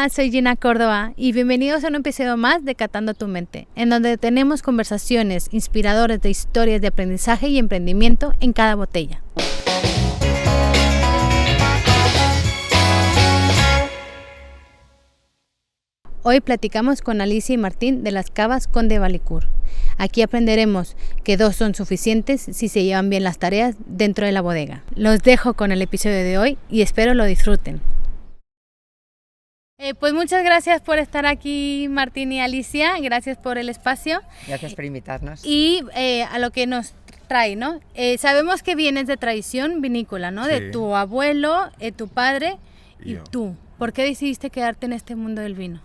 Hola, soy Gina Córdoba y bienvenidos a un episodio más de Catando tu Mente, en donde tenemos conversaciones inspiradoras de historias de aprendizaje y emprendimiento en cada botella. Hoy platicamos con Alicia y Martín de las Cavas Conde Valicourt. Aquí aprenderemos que dos son suficientes si se llevan bien las tareas dentro de la bodega. Los dejo con el episodio de hoy y espero lo disfruten. Pues muchas gracias por estar aquí, Martín y Alicia. Gracias por el espacio. Gracias por invitarnos. Y a lo que nos trae, ¿no? Sabemos que vienes de tradición vinícola, ¿no? Sí. De tu abuelo, tu padre y Yo. tú. ¿Por qué decidiste quedarte en este mundo del vino?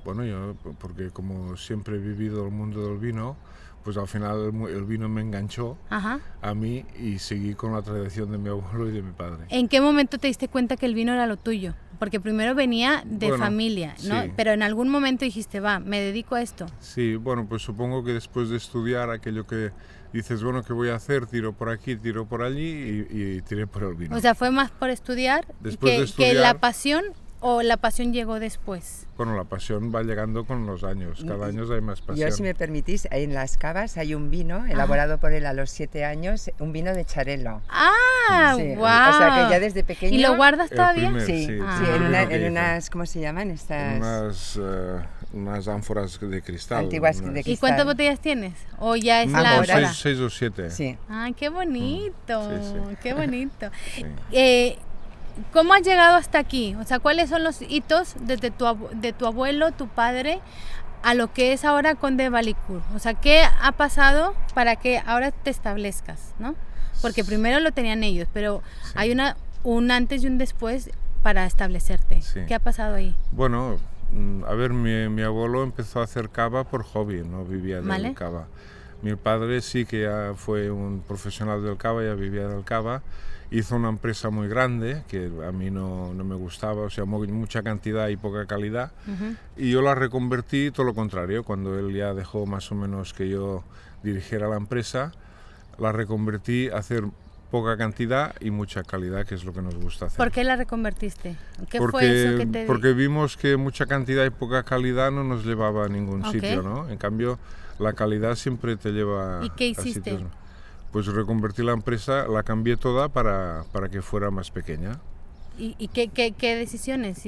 Bueno, yo, porque como siempre he vivido el mundo del vino, pues al final el vino me enganchó Ajá. a mí y seguí con la tradición de mi abuelo y de mi padre. ¿En qué momento te diste cuenta que el vino era lo tuyo? Porque primero venía de Bueno, familia, ¿no? sí. Pero en algún momento dijiste, va, me dedico a esto. Sí, bueno, pues supongo que después de estudiar aquello que dices, bueno, ¿qué voy a hacer? Tiro por aquí, tiro por allí y tiré por el vino. O sea, fue más por estudiar, Después de que estudiar- la pasión, o la pasión llegó después. Bueno, la pasión va llegando con los años, cada año hay más pasión. Yo, si me permitís, en Las Cavas hay un vino elaborado por él a los 7 años, un vino de Charelo. ¡Ah, Sí, wow! O sea que ya desde pequeño... ¿Y lo guardas El todavía? primer, Sí, sí, el sí, primer en, vino que en hice. unas, ¿cómo se llaman estas? Unas ánforas de cristal. Antiguas de unas- ¿Y cristal. cuántas botellas tienes? ¿O ya es No, la ahora- hora? seis o siete. Sí. ¡Ay, qué bonito! Sí, sí. ¡Qué bonito! Sí. ¿Cómo has llegado hasta aquí? O sea, ¿cuáles son los hitos desde de tu abuelo, tu padre, a lo que es ahora Conde Valicourt? O sea, ¿qué ha pasado para que ahora te establezcas, no? Porque primero lo tenían ellos, pero Sí. hay un antes y un después para establecerte. Sí. ¿Qué ha pasado ahí? Bueno, a ver, mi abuelo empezó a hacer cava por hobby, no vivía del Vale. cava. Mi padre sí que ya fue un profesional del cava, ya vivía del cava. Hizo una empresa muy grande que a mí no me gustaba, o sea, mucha cantidad y poca calidad. Ujú. Y yo la reconvertí todo lo contrario, cuando él ya dejó más o menos que yo dirigiera la empresa, la reconvertí a hacer poca cantidad y mucha calidad, que es lo que nos gusta hacer. ¿Por qué la reconvertiste? ¿Qué fue eso que te Porque vimos que mucha cantidad y poca calidad no nos llevaba a ningún Ok. sitio, ¿no? En cambio, la calidad siempre te lleva ¿Y qué a hiciste? sitios. Pues reconvertí la empresa, la cambié toda para que fuera más pequeña. ¿Y qué decisiones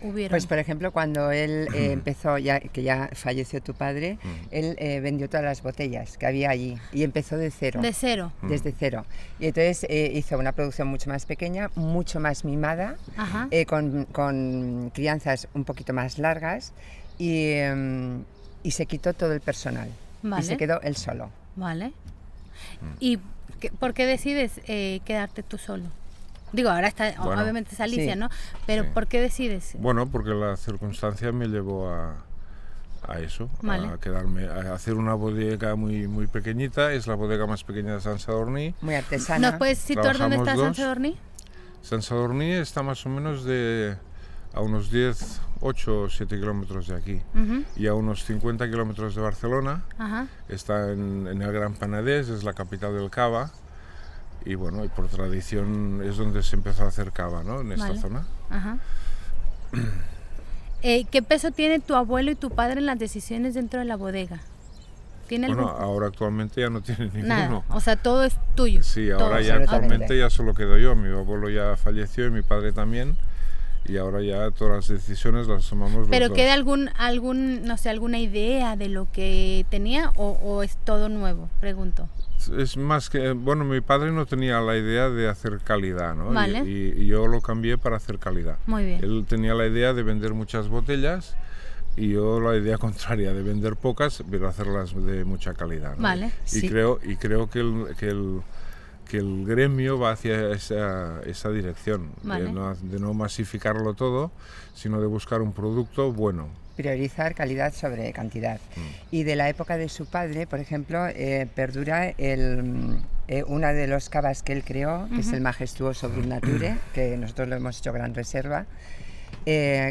hubieron? Pues, por ejemplo, cuando él empezó, que ya falleció tu padre, él vendió todas las botellas que había allí y empezó de cero. De cero. Desde cero. Y entonces hizo una producción mucho más pequeña, mucho más mimada, Ajá. con crianzas un poquito más largas y se quitó todo el personal. Vale. Y se quedó él solo. Vale. ¿Y por qué decides quedarte tú solo? Digo, ahora está, Bueno, obviamente es Alicia, sí. ¿no? Pero Sí. ¿por qué decides? Bueno, porque la circunstancia me llevó a eso, Vale. a quedarme, a hacer una bodega muy, muy pequeñita. Es la bodega más pequeña de Sant Sadurní. Muy artesana. ¿Nos puedes situar dónde está Trabajamos San dos. Sadurní? Sant Sadurní está más o menos a unos 8 o 7 kilómetros de aquí Ujú. y a unos 50 kilómetros de Barcelona. Ajá. Está en el Gran Penedès, es la capital del cava y bueno, y por tradición es donde se empezó a hacer cava, ¿no? En esta Vale. zona. Ajá. ¿Qué peso tiene tu abuelo y tu padre en las decisiones dentro de la bodega? ¿Tiene Bueno, algún...? ahora actualmente ya no tiene ninguno. Nada. O sea, todo es tuyo. Sí, Todo. ahora ya Absolutamente. actualmente ya solo quedo yo. Mi abuelo ya falleció y mi padre también. Y ahora ya todas las decisiones las tomamos ¿Pero los dos. queda no sé, alguna idea de lo que tenía o es todo nuevo? Pregunto. Es más que, bueno, mi padre no tenía la idea de hacer calidad, ¿no? Vale. Y yo lo cambié para hacer calidad. Muy bien. Él tenía la idea de vender muchas botellas y yo la idea contraria, de vender pocas, pero hacerlas de mucha calidad, ¿no? Vale. Y Sí. creo que el gremio va hacia esa dirección, Vale. de no masificarlo todo, sino de buscar un producto bueno. Priorizar calidad sobre cantidad. Y de la época de su padre, por ejemplo, perdura una de los cavas que él creó, que es el majestuoso Brut Nature, que nosotros lo hemos hecho gran reserva,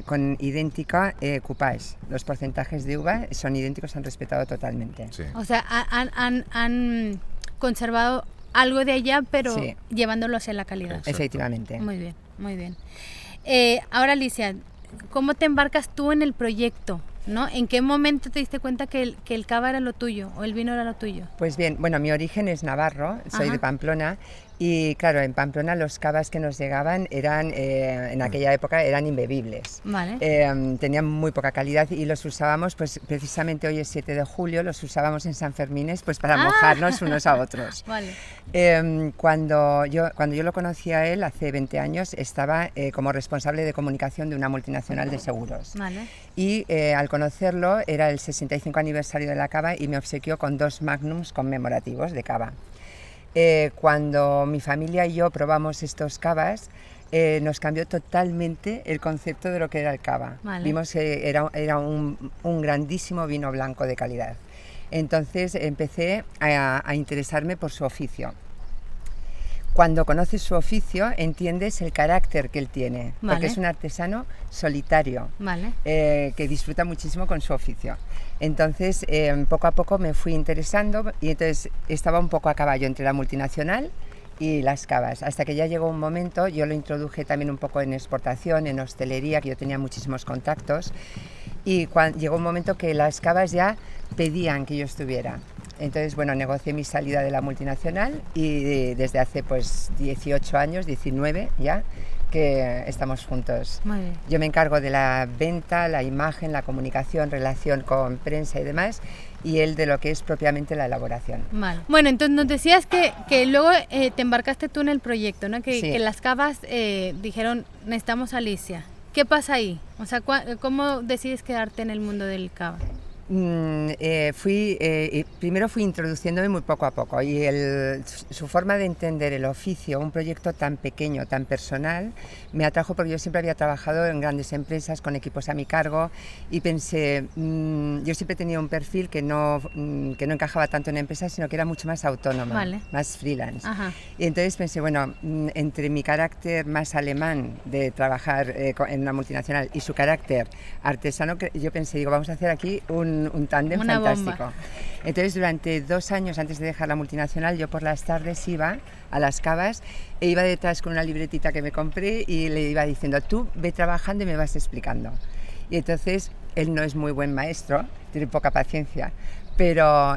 con idéntica coupage. Los porcentajes de uva son idénticos, se han respetado totalmente. Sí. O sea, han conservado algo de allá, pero Sí. llevándolo hacia la calidad. Exacto. Efectivamente. Muy bien, muy bien. Ahora, Alicia, cómo te embarcas tú en el proyecto, ¿no? ¿En qué momento te diste cuenta que el cava era lo tuyo o el vino era lo tuyo? Pues bien, bueno, mi origen es navarro, soy Ajá. de Pamplona y claro, en Pamplona los cavas que nos llegaban eran, en aquella época eran imbebibles. Vale. Tenían muy poca calidad y los usábamos, pues precisamente hoy es 7 de julio, los usábamos en San Fermines pues para mojarnos unos a otros. Vale. Cuando yo lo conocí a él hace 20 años, estaba como responsable de comunicación de una multinacional de seguros. Vale. Y al conocerlo era el 65 aniversario de la cava y me obsequió con 2 magnums conmemorativos de cava. Cuando mi familia y yo probamos estos cavas, nos cambió totalmente el concepto de lo que era el cava. Vale. Vimos que era un grandísimo vino blanco de calidad. Entonces empecé a interesarme por su oficio. Cuando conoces su oficio, entiendes el carácter que él tiene, Vale. porque es un artesano solitario, Vale. que disfruta muchísimo con su oficio. Entonces, poco a poco me fui interesando y entonces estaba un poco a caballo entre la multinacional y las cavas, hasta que ya llegó un momento, yo lo introduje también un poco en exportación, en hostelería, que yo tenía muchísimos contactos, y llegó un momento que las cavas ya pedían que yo estuviera. Entonces, bueno, negocié mi salida de la multinacional y desde hace pues 18 años, 19 ya, que estamos juntos. Muy bien. Yo me encargo de la venta, la imagen, la comunicación, relación con prensa y demás, y él de lo que es propiamente la elaboración. Vale. Bueno, entonces nos decías que luego te embarcaste tú en el proyecto, ¿no? Sí. Que las cavas dijeron, necesitamos a Alicia. ¿Qué pasa ahí? O sea, ¿cómo decides quedarte en el mundo del cava? Primero fui introduciéndome muy poco a poco y su forma de entender el oficio, un proyecto tan pequeño, tan personal, me atrajo porque yo siempre había trabajado en grandes empresas con equipos a mi cargo y pensé, yo siempre tenía un perfil que no encajaba tanto en empresas, sino que era mucho más autónoma, Vale. más freelance. Ajá. Y entonces pensé, bueno, entre mi carácter más alemán de trabajar en una multinacional y su carácter artesano, yo pensé, digo, vamos a hacer aquí un tándem Una fantástico. bomba. Entonces, durante 2 años antes de dejar la multinacional, yo por las tardes iba a las cavas e iba detrás con una libretita que me compré y le iba diciendo, tú ve trabajando y me vas explicando. Y entonces, él no es muy buen maestro, tiene poca paciencia, pero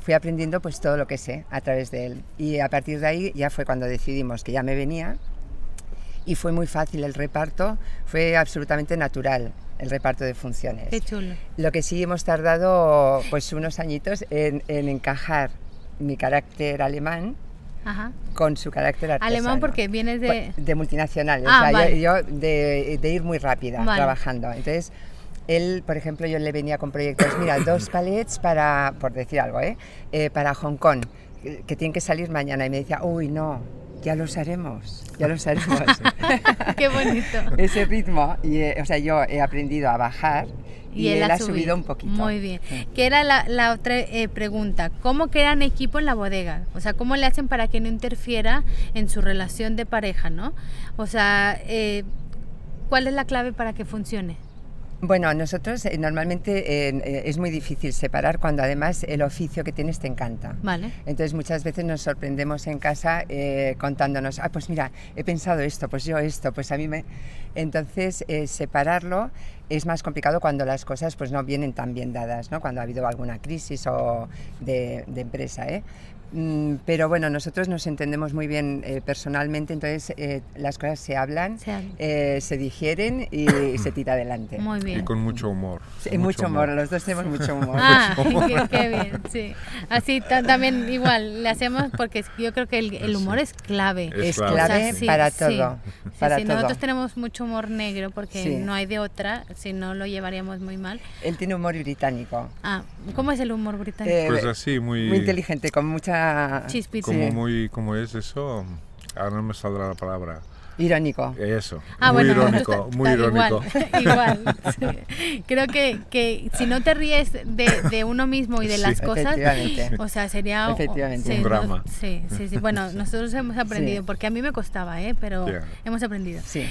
fui aprendiendo pues todo lo que sé a través de él. Y a partir de ahí ya fue cuando decidimos que ya me venía y fue muy fácil el reparto, fue absolutamente natural. El reparto de funciones. Qué chulo. Lo que sí hemos tardado pues unos añitos en encajar mi carácter alemán Ajá. con su carácter artesano. Alemán porque vienes de multinacional, Ah, o sea, vale. yo de ir muy rápida Vale. trabajando. Entonces, él, por ejemplo, yo le venía con proyectos, mira, 2 palets para, por decir algo, para Hong Kong, que tienen que salir mañana. Y me decía, uy, no, ya los haremos, ya los haremos. Qué bonito. Ese ritmo, o sea, yo he aprendido a bajar y él ha subido un poquito. Muy bien. Sí. Que era la otra pregunta. ¿Cómo crean equipo en la bodega? O sea, ¿cómo le hacen para que no interfiera en su relación de pareja, no? O sea, ¿cuál es la clave para que funcione? Bueno, nosotros normalmente es muy difícil separar cuando además el oficio que tienes te encanta. Vale. Entonces muchas veces nos sorprendemos en casa contándonos, pues mira, he pensado esto, pues yo esto, pues a mí me... Entonces separarlo es más complicado cuando las cosas pues no vienen tan bien dadas, ¿no? Cuando ha habido alguna crisis o de empresa, pero bueno, nosotros nos entendemos muy bien personalmente, entonces las cosas se hablan, se digieren y se tira adelante. Muy bien. Y con mucho humor. Sí, mucho humor, los dos tenemos mucho humor. Ah, qué bien, sí. Así también igual le hacemos porque yo creo que el humor es clave. Es clave. clave O sea, sí, para sí. todo. Sí, para sí, todo. nosotros tenemos mucho humor negro porque Sí. no hay de otra, si no lo llevaríamos muy mal. Él tiene humor británico. Ah, ¿cómo es el humor británico? Pues así, muy inteligente, con mucha... Chispita. como Sí. muy, ¿cómo es eso? Ahora no me saldrá la palabra. Irónico. Eso, Ah, muy bueno, irónico, muy irónico. Igual. Sí. Creo que si no te ríes de uno mismo y de las cosas, Efectivamente. o sea, sería Efectivamente. sí, Un drama. Sí. Bueno, nosotros hemos aprendido, Sí. porque a mí me costaba, pero Yeah. hemos aprendido. Sí.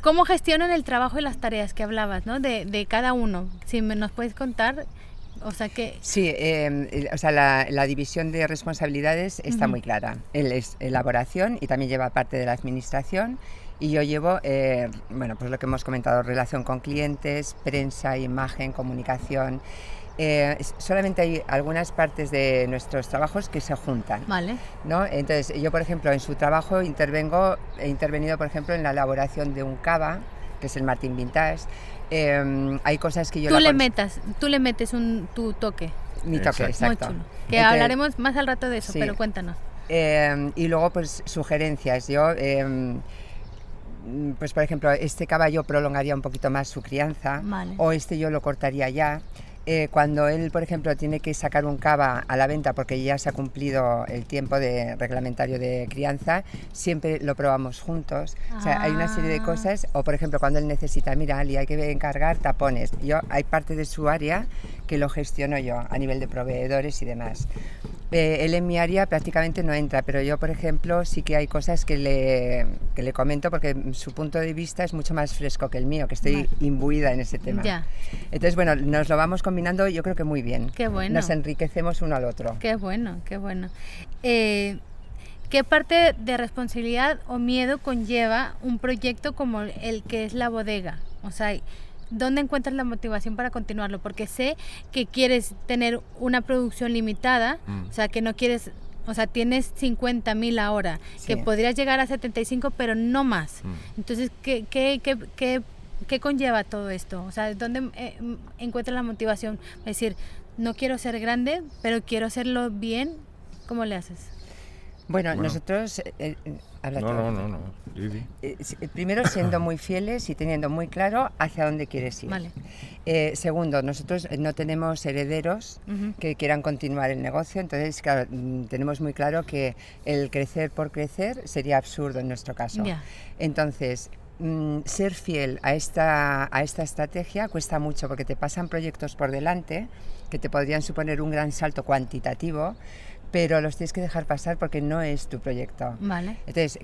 ¿Cómo gestionan el trabajo y las tareas que hablabas, ¿no? De cada uno? Si nos puedes contar, o sea que... Sí, o sea, la división de responsabilidades está muy clara. Él es elaboración y también lleva parte de la administración Y yo llevo, bueno, pues lo que hemos comentado, relación con clientes, prensa, imagen, comunicación. Solamente hay algunas partes de nuestros trabajos que se juntan, Vale. ¿no? Entonces, yo, por ejemplo, en su trabajo he intervenido, por ejemplo, en la elaboración de un cava, que es el Martin Vintage. Hay cosas que yo... Tú le metes tu toque. Mi toque, exacto. Muy chulo. Que hablaremos más al rato de eso, sí. pero cuéntanos. Y luego, pues, sugerencias. Yo... pues por ejemplo, este cava yo prolongaría un poquito más su crianza, vale. O este yo lo cortaría ya. Cuando él, por ejemplo, tiene que sacar un cava a la venta porque ya se ha cumplido el tiempo reglamentario de crianza, siempre lo probamos juntos. O sea, hay una serie de cosas, o por ejemplo, cuando él necesita, mira, Ali, hay que encargar tapones. Hay parte de su área que lo gestiono yo a nivel de proveedores y demás. Él en mi área prácticamente no entra, pero yo, por ejemplo, sí que hay cosas que le comento porque su punto de vista es mucho más fresco que el mío, que estoy imbuida en ese tema. Ya. Entonces, bueno, nos lo vamos combinando yo creo que muy bien. Qué bueno. Nos enriquecemos uno al otro. Qué bueno, qué bueno. ¿Qué parte de responsabilidad o miedo conlleva un proyecto como el que es la bodega? O sea, ¿dónde encuentras la motivación para continuarlo? Porque sé que quieres tener una producción limitada, o sea, que no quieres, o sea, tienes 50,000 ahora, sí. Que podrías llegar a 75, pero no más. Entonces, ¿qué conlleva todo esto? O sea, ¿dónde encuentras la motivación? Es decir, no quiero ser grande, pero quiero hacerlo bien. ¿Cómo le haces? Bueno. Nosotros... No. Primero, siendo muy fieles y teniendo muy claro hacia dónde quieres ir. Vale. Segundo, nosotros no tenemos herederos que quieran continuar el negocio, entonces, claro, tenemos muy claro que el crecer por crecer sería absurdo en nuestro caso. Yeah. Entonces, ser fiel a esta estrategia cuesta mucho porque te pasan proyectos por delante que te podrían suponer un gran salto cuantitativo, pero los tienes que dejar pasar porque no es tu proyecto. Vale. Entonces,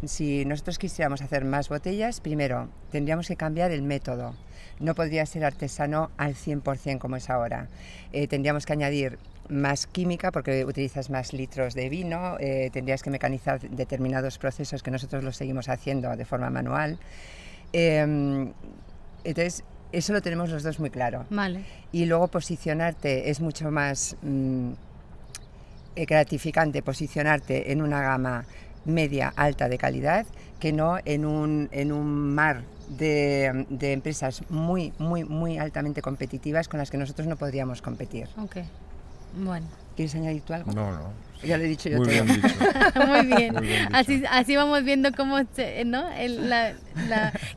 si nosotros quisiéramos hacer más botellas, primero tendríamos que cambiar el método. No podría ser artesano al 100% como es ahora. Tendríamos que añadir más química porque utilizas más litros de vino, tendrías que mecanizar determinados procesos que nosotros los seguimos haciendo de forma manual. Entonces, eso lo tenemos los dos muy claro. Vale. Y luego posicionarte es mucho más... gratificante posicionarte en una gama media alta de calidad que no en un mar de empresas muy altamente competitivas con las que nosotros no podríamos competir. Ok, bueno. ¿Quieres añadir tú algo? No. Ya lo he dicho yo Muy todo. bien dicho. Muy bien. Muy bien dicho. Así vamos viendo cómo, ¿no?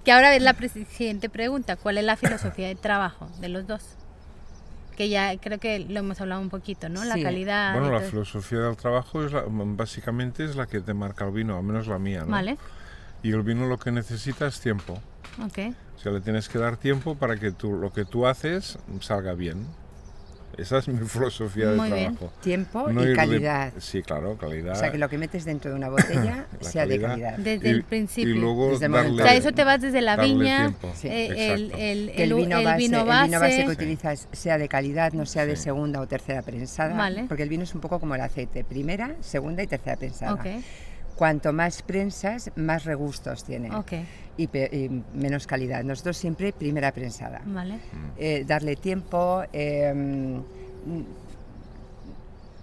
Que ahora es la siguiente pregunta. ¿Cuál es la filosofía de trabajo de los dos? Que ya creo que lo hemos hablado un poquito, ¿no? La Sí. calidad. Bueno, la filosofía del trabajo básicamente es la que te marca el vino, al menos la mía, ¿no? Vale. Y el vino lo que necesita es tiempo. Ok. O sea, le tienes que dar tiempo para que lo que tú haces salga bien. Esa es mi filosofía de Muy trabajo. bien. Tiempo No y ir calidad. Sí, claro, calidad. O sea, que lo que metes dentro de una botella sea de calidad. Desde el principio. Y luego Desde el darle, momento. O sea, eso te vas desde la darle viña, tiempo. Sí. Exacto. Que el vino base que Sí. utilizas sea de calidad, no sea de Sí. segunda o tercera prensada. Vale. Porque el vino es un poco como el aceite, primera, segunda y tercera prensada. Ok. Cuanto más prensas, más regustos tiene Ok. y menos calidad. Nosotros siempre primera prensada. Vale. Darle tiempo,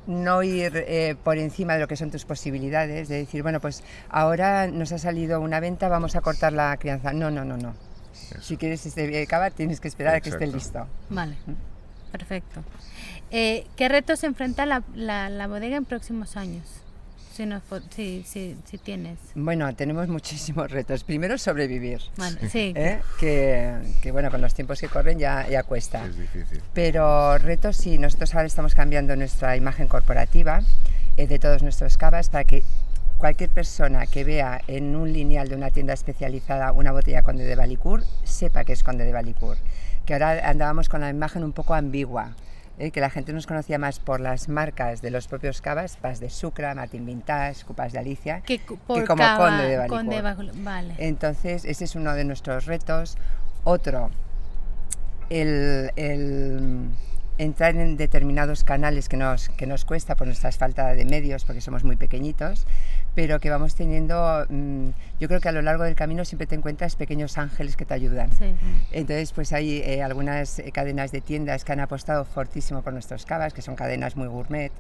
no ir por encima de lo que son tus posibilidades, de decir, bueno, pues ahora nos ha salido una venta, vamos a cortar la crianza. No. Si quieres este cava, tienes que esperar a que esté listo. Vale. Perfecto. ¿Qué retos enfrenta la bodega en próximos años? Si tienes. Bueno, tenemos muchísimos retos. Primero, sobrevivir. Vale, sí. Que bueno, con los tiempos que corren ya cuesta. Es difícil. Pero retos sí, nosotros ahora estamos cambiando nuestra imagen corporativa de todos nuestros cavas para que cualquier persona que vea en un lineal de una tienda especializada una botella Conde de Valicourt sepa que es Conde de Valicourt. Que ahora andábamos con la imagen un poco ambigua. Que la gente nos conocía más por las marcas de los propios cavas, Pas de Sucre, Martin Vintage, Coupage de Alicia, que como Conde de Valicourt. Vale. Entonces, ese es uno de nuestros retos. Otro, el entrar en determinados canales que nos cuesta por nuestra falta de medios, porque somos muy pequeñitos, pero que vamos teniendo, yo creo que a lo largo del camino siempre te encuentras pequeños ángeles que te ayudan. Sí. Entonces, pues hay algunas cadenas de tiendas que han apostado fortísimo por nuestros cavas, que son cadenas muy gourmet.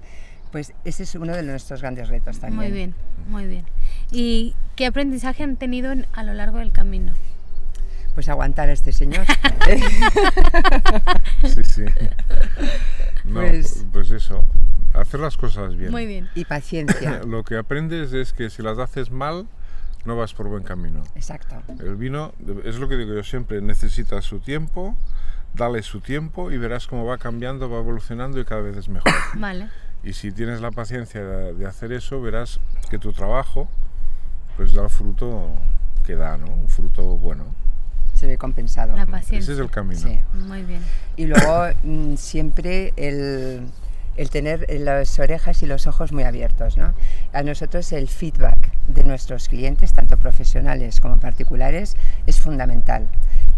Pues ese es uno de nuestros grandes retos también. Muy bien, muy bien. ¿Y qué aprendizaje han tenido a lo largo del camino? Pues aguantar a este señor. Sí. No, pues eso, hacer las cosas bien. Muy bien. Y paciencia. Lo que aprendes es que si las haces mal, no vas por buen camino. Exacto. El vino, es lo que digo yo siempre, necesita su tiempo, dale su tiempo y verás cómo va cambiando, va evolucionando y cada vez es mejor. Vale. Y si tienes la paciencia de hacer eso, verás que tu trabajo pues da el fruto que da, ¿no? Un fruto bueno. Se ve compensado. La paciencia. Ese es el camino. Sí. Muy bien. Y luego siempre el tener las orejas y los ojos muy abiertos, ¿no? A nosotros el feedback de nuestros clientes, tanto profesionales como particulares, es fundamental.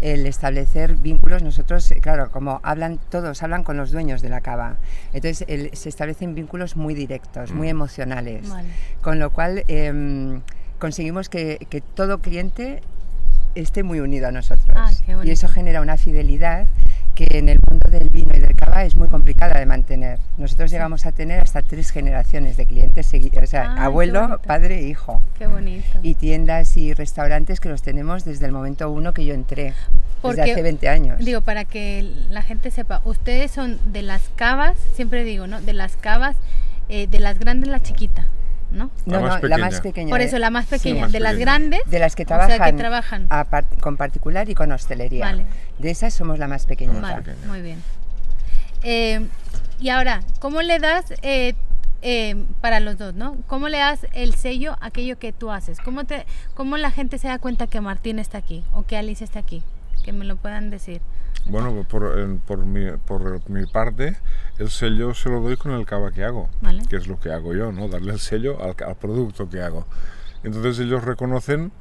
El establecer vínculos, nosotros, claro, como todos hablan con los dueños de la cava, entonces se establecen vínculos muy directos, muy emocionales, Vale. con lo cual conseguimos que todo cliente esté muy unido a nosotros. Ah, qué bonito. Y eso genera una fidelidad que en el mundo del vino y del cava es muy complicada de mantener. Nosotros llegamos a tener hasta 3 generaciones de clientes seguidos, o sea, abuelo, padre e hijo. Qué bonito. Y tiendas y restaurantes que los tenemos desde el momento 1 que yo entré, Porque, desde hace 20 años. Digo, para que la gente sepa, ustedes son de las cavas, siempre digo, ¿no? De las cavas, de las grandes la chiquita, ¿no? No, la más pequeña. Por eso, la más pequeña. más de las pequeña. grandes, De las que o sea, trabajan, con particular y con hostelería. Vale. De esas somos la más pequeñita. Vale, muy bien. Y ahora, ¿cómo le das, para los dos, ¿no? ¿Cómo le das el sello a aquello que tú haces? ¿Cómo la gente se da cuenta que Martín está aquí o que Alice está aquí? Que me lo puedan decir. Bueno, por mi parte, el sello se lo doy con el cava que hago, Vale. que es lo que hago yo, ¿no? Darle el sello al producto que hago. Entonces ellos reconocen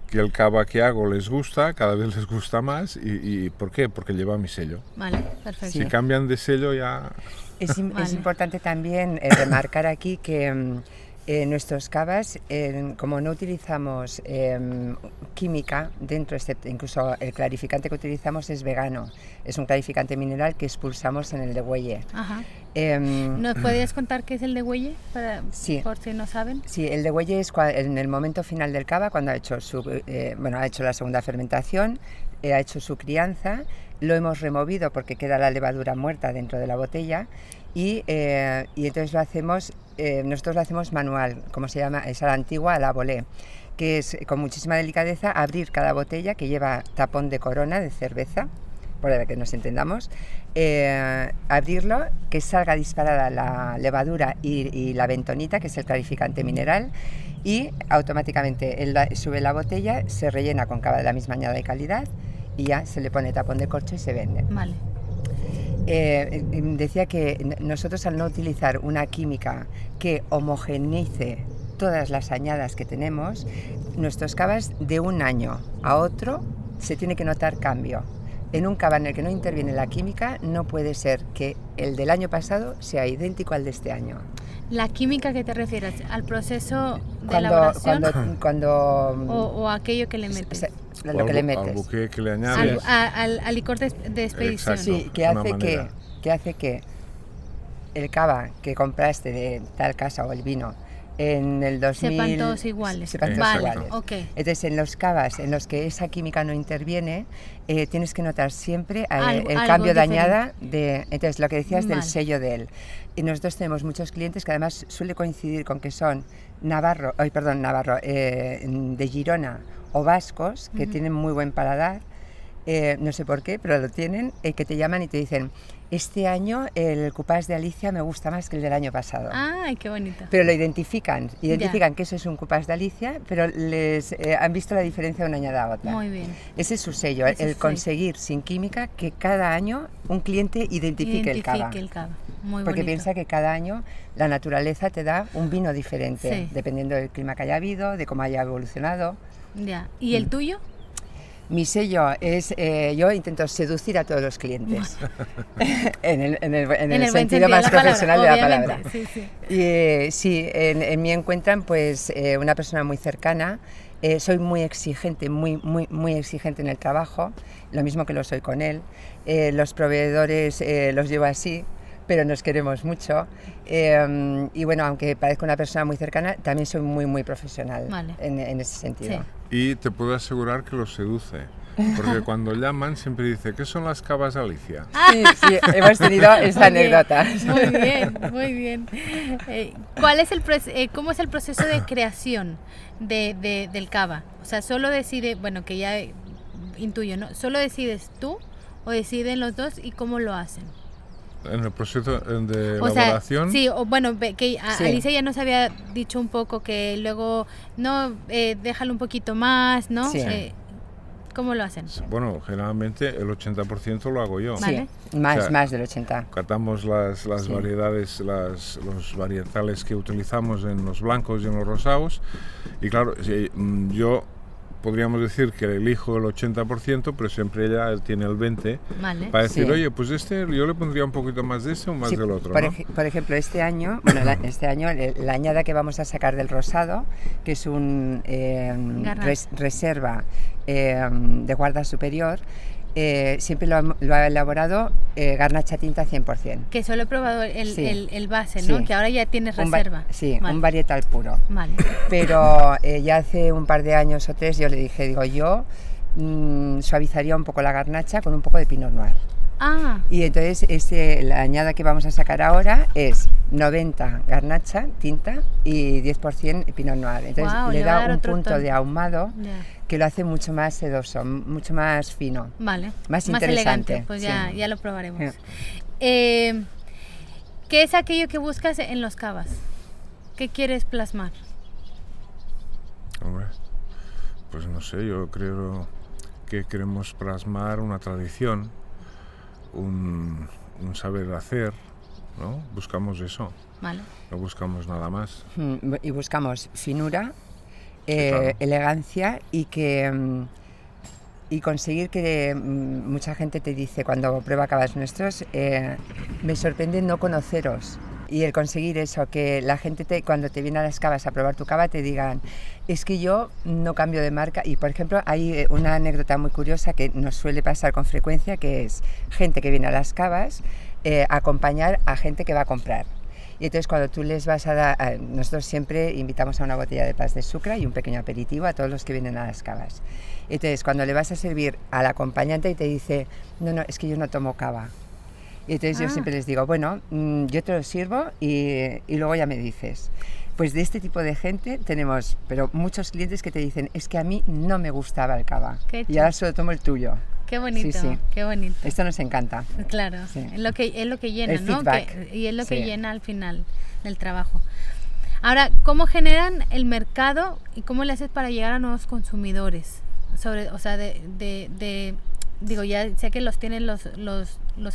que el cava que hago les gusta, cada vez les gusta más. ¿Y por qué? Porque lleva mi sello. Vale, perfecto. Si cambian de sello ya... Es importante también remarcar aquí que nuestros cavas, como no utilizamos química dentro, incluso el clarificante que utilizamos es vegano, es un clarificante mineral que expulsamos en el degüelle. Ajá. ¿Nos podrías contar qué es el degüelle? Sí. Por si no saben. Sí, el degüelle es en el momento final del cava, cuando ha hecho ha hecho la segunda fermentación, ha hecho su crianza, lo hemos removido porque queda la levadura muerta dentro de la botella y entonces nosotros lo hacemos manual, como se llama, es a la antigua, a la volée, que es con muchísima delicadeza abrir cada botella que lleva tapón de corona de cerveza, por que nos entendamos, abrirlo, que salga disparada la levadura y la bentonita, que es el clarificante mineral, y automáticamente sube la botella, se rellena con cava de la misma añada de calidad y ya se le pone tapón de corcho y se vende. Vale. Decía que nosotros, al no utilizar una química que homogeneice todas las añadas que tenemos, nuestros cavas de un año a otro se tiene que notar cambio. En un cava en el que no interviene la química, no puede ser que el del año pasado sea idéntico al de este año. ¿La química que te refieres? ¿Al proceso de elaboración? ¿O aquello que le metes? Lo que le metes. Al buque que le añades. Al licor de expedición. Exacto. Sí, que hace que el cava que compraste de tal casa o el vino en el 2000... Sepan todos iguales. Iguales. Okay. Entonces, en los cavas en los que esa química no interviene, tienes que notar siempre el cambio de añada. Entonces, lo que decías del sello de él. Y nosotros tenemos muchos clientes que además suele coincidir con que son de Girona o vascos, que tienen muy buen paladar, no sé por qué, pero lo tienen, que te llaman y te dicen: este año el cupás de Alicia me gusta más que el del año pasado. ¡Ay, qué bonito! Pero lo identifican que eso es un cupás de Alicia, pero les han visto la diferencia de una añada a otra. Muy bien. Ese es su sello, conseguir sin química que cada año un cliente identifique el cava. Muy porque bonito. piensa que cada año la naturaleza te da un vino diferente, dependiendo del clima que haya habido, de cómo haya evolucionado. Ya. ¿Y el tuyo? Mi sello es, yo intento seducir a todos los clientes, en el buen sentido más profesional de la palabra. Sí, sí. Y sí, en mí encuentran pues una persona muy cercana. Soy muy exigente, muy exigente en el trabajo, lo mismo que lo soy con él. Los proveedores los llevo así, pero nos queremos mucho. Y bueno, aunque parezca una persona muy cercana, también soy muy profesional, vale, en ese sentido. Sí. Y te puedo asegurar que los seduce, porque cuando llaman siempre dice, ¿qué son las cavas Alicia? Sí, hemos tenido esa anécdota. Muy bien. ¿Cómo es el proceso de creación del cava? O sea, solo decide, bueno, que ya intuyo, ¿no? ¿Solo decides tú o deciden los dos y cómo lo hacen? En el proceso de elaboración. Sí, o bueno, que Alicia ya nos había dicho un poco que luego, no, déjalo un poquito más, ¿no? Sí. ¿Cómo lo hacen? Bueno, generalmente el 80% lo hago yo. Vale. Sí, más del 80%. Catamos las variedades, los varietales que utilizamos en los blancos y en los rosados. Y claro, yo podríamos decir que elijo el 80%, pero siempre ella tiene el 20%, vale, para decir, oye, pues yo le pondría un poquito más de este o más del otro. Por ejemplo, este año, la añada que vamos a sacar del rosado, que es un reserva de guarda superior, siempre lo ha elaborado garnacha tinta 100%. Que solo he probado el base, ¿no? Sí. Que ahora ya tienes reserva. Vale. Un varietal puro. Vale. Pero ya hace un par de años o 3 yo le dije, yo suavizaría un poco la garnacha con un poco de Pinot Noir. Ah. Y entonces la añada que vamos a sacar ahora es 90 garnacha, tinta, y 10% Pinot Noir. Entonces le da un punto de ahumado que lo hace mucho más sedoso, mucho más fino, vale, más interesante. Elegante. Pues ya lo probaremos. ¿Qué es aquello que buscas en los cavas? ¿Qué quieres plasmar? Hombre, pues no sé, yo creo que queremos plasmar una tradición, un saber hacer, ¿no? Buscamos eso. Vale. No buscamos nada más. Y buscamos finura, claro, elegancia y conseguir que mucha gente te dice cuando prueba cavas nuestros, me sorprende no conoceros. Y el conseguir eso, que la gente cuando te viene a las cavas a probar tu cava te digan, es que yo no cambio de marca. Y por ejemplo hay una anécdota muy curiosa que nos suele pasar con frecuencia, que es gente que viene a las cavas a acompañar a gente que va a comprar. Y entonces cuando tú les vas a dar, nosotros siempre invitamos a una botella de pas de sucre y un pequeño aperitivo a todos los que vienen a las cavas. Entonces cuando le vas a servir al acompañante y te dice, no, es que yo no tomo cava. Y entonces yo siempre les digo, bueno, yo te lo sirvo y luego ya me dices. Pues de este tipo de gente tenemos, pero muchos clientes que te dicen, es que a mí no me gustaba el cava y ahora solo tomo el tuyo. Qué bonito, sí. Qué bonito. Esto nos encanta. Claro, sí. es lo que llena, el ¿no? Feedback. Y es lo que llena al final del trabajo. Ahora, ¿cómo generan el mercado y cómo le haces para llegar a nuevos consumidores? Digo, ya sé que los tienen los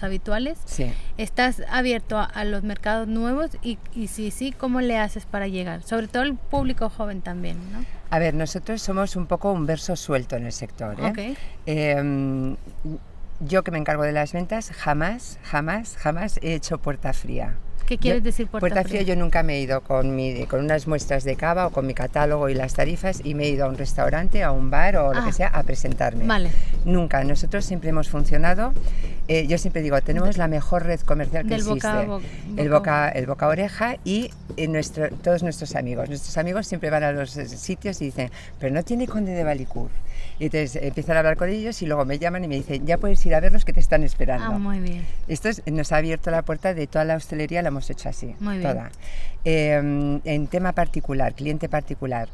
habituales. Sí. ¿Estás abierto a los mercados nuevos? Y sí, ¿cómo le haces para llegar? Sobre todo el público joven también, ¿no? A ver, nosotros somos un poco un verso suelto en el sector, ¿eh? Okay. Yo que me encargo de las ventas, jamás he hecho puerta fría. ¿Qué quieres decir puerta fría? Yo nunca me he ido con unas muestras de cava o con mi catálogo y las tarifas y me he ido a un restaurante, a un bar o lo que sea a presentarme. Vale. Nunca. Nosotros siempre hemos funcionado. Yo siempre digo, tenemos la mejor red comercial que existe. El boca a oreja y todos nuestros amigos. Nuestros amigos siempre van a los sitios y dicen, pero no tiene Conde de Valicour. Y entonces empiezan a hablar con ellos y luego me llaman y me dicen, ya puedes ir a verlos que te están esperando. Muy bien. Esto nos ha abierto la puerta de toda la hostelería, la hemos hecho así. Muy toda. En tema particular, cliente particular,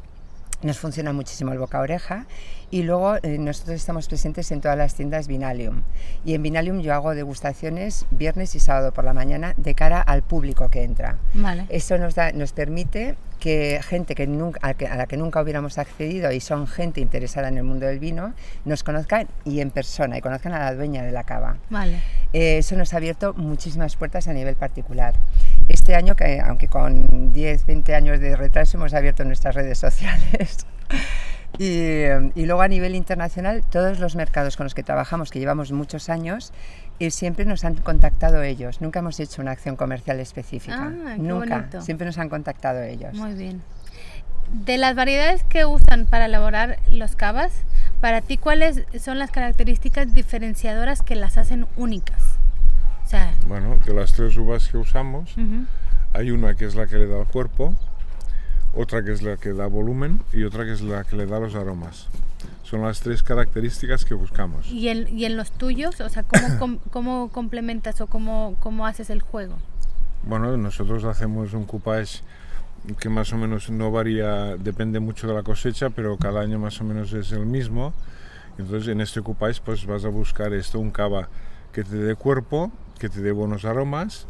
nos funciona muchísimo el boca a oreja y luego nosotros estamos presentes en todas las tiendas Vinalium y en Vinalium yo hago degustaciones viernes y sábado por la mañana de cara al público que entra. Vale. Esto nos permite que gente a la que nunca hubiéramos accedido y son gente interesada en el mundo del vino nos conozcan y en persona y conozcan a la dueña de la cava. Vale. Eso nos ha abierto muchísimas puertas a nivel particular. Este año, aunque con 10-20 años de retraso hemos abierto nuestras redes sociales, Y luego a nivel internacional, todos los mercados con los que trabajamos, que llevamos muchos años, siempre nos han contactado ellos. Nunca hemos hecho una acción comercial específica. Nunca. Bonito. Siempre nos han contactado ellos. Muy bien. De las variedades que usan para elaborar los cavas, para ti, ¿cuáles son las características diferenciadoras que las hacen únicas? O sea, Bueno, de las 3 uvas que usamos, hay una que es la que le da el cuerpo, otra que es la que da volumen y otra que es la que le da los aromas. Son las 3 características que buscamos. ¿y en los tuyos? O sea, ¿cómo complementas o cómo haces el juego? Bueno, nosotros hacemos un coupage que más o menos no varía, depende mucho de la cosecha, pero cada año más o menos es el mismo. Entonces en este coupage pues vas a buscar un cava que te dé cuerpo, que te dé buenos aromas